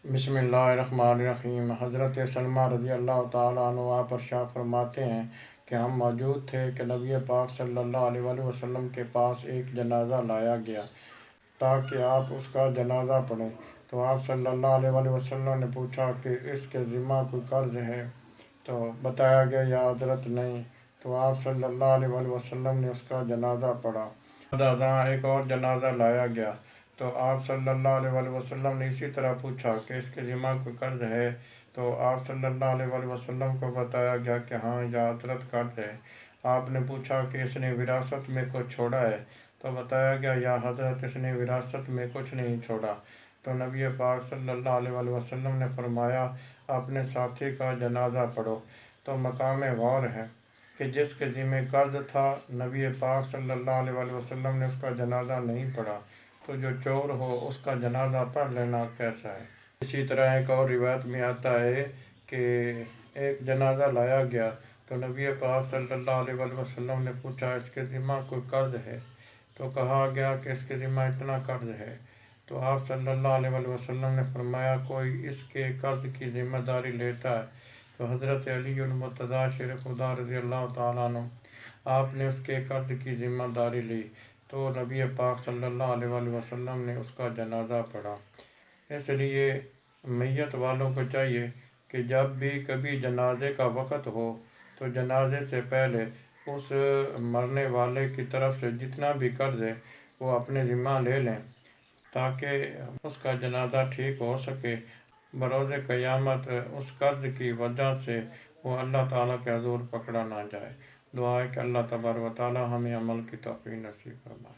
بسم اللہ الرحمن الرحیم۔ حضرت سلمہ رضی اللہ تعالیٰ عنہ آپ ارشاد فرماتے ہیں کہ ہم موجود تھے کہ نبی پاک صلی اللہ علیہ وآلہ وسلم کے پاس ایک جنازہ لایا گیا تاکہ آپ اس کا جنازہ پڑھیں، تو آپ صلی اللہ علیہ وآلہ وسلم نے پوچھا کہ اس کے ذمہ کوئی قرض ہے؟ تو بتایا گیا یا حضرت نہیں، تو آپ صلی اللہ علیہ وآلہ وسلم نے اس کا جنازہ پڑھا۔ ایک اور جنازہ لایا گیا تو آپ صلی اللہ علیہ وآلہ وسلم نے اسی طرح پوچھا کہ اس کے ذمہ کوئی قرض ہے؟ تو آپ صلی اللہ علیہ وآلہ وسلم کو بتایا گیا کہ ہاں یا حضرت قرض ہے۔ آپ نے پوچھا کہ اس نے وراثت میں کچھ چھوڑا ہے؟ تو بتایا گیا یا حضرت اس نے وراثت میں کچھ نہیں چھوڑا۔ تو نبی پاک صلی اللہ علیہ وآلہ وسلم نے فرمایا اپنے ساتھی کا جنازہ پڑھو۔ تو مقام غور ہے کہ جس کے ذمہ قرض تھا نبی پاک صلی اللہ علیہ وآلہ وسلم نے اس کا جنازہ نہیں پڑھا، تو جو چور ہو اس کا جنازہ پڑھ لینا کیسا ہے؟ اسی طرح ایک اور روایت میں آتا ہے کہ ایک جنازہ لایا گیا تو نبی پاک صلی اللہ علیہ وآلہ وسلم نے پوچھا اس کے ذمہ کوئی قرض ہے؟ تو کہا گیا کہ اس کے ذمہ اتنا قرض ہے۔ تو آپ صلی اللہ علیہ وآلہ وسلم نے فرمایا کوئی اس کے قرض کی ذمہ داری لیتا ہے؟ تو حضرت علی المرتضیٰ شیر خدا رضی اللہ تعالیٰ عنہ آپ نے اس کے قرض کی ذمہ داری لی، تو نبی پاک صلی اللہ علیہ وآلہ وسلم نے اس کا جنازہ پڑھا۔ اس لیے میت والوں کو چاہیے کہ جب بھی کبھی جنازے کا وقت ہو تو جنازے سے پہلے اس مرنے والے کی طرف سے جتنا بھی قرض ہے وہ اپنے ذمہ لے لیں تاکہ اس کا جنازہ ٹھیک ہو سکے۔ بروز قیامت اس قرض کی وجہ سے وہ اللہ تعالیٰ کے حضور پکڑا نہ جائے۔ دعا ہے کہ اللہ تبارک و تعالیٰ ہمیں عمل کی توفیق نصیب فرمائے۔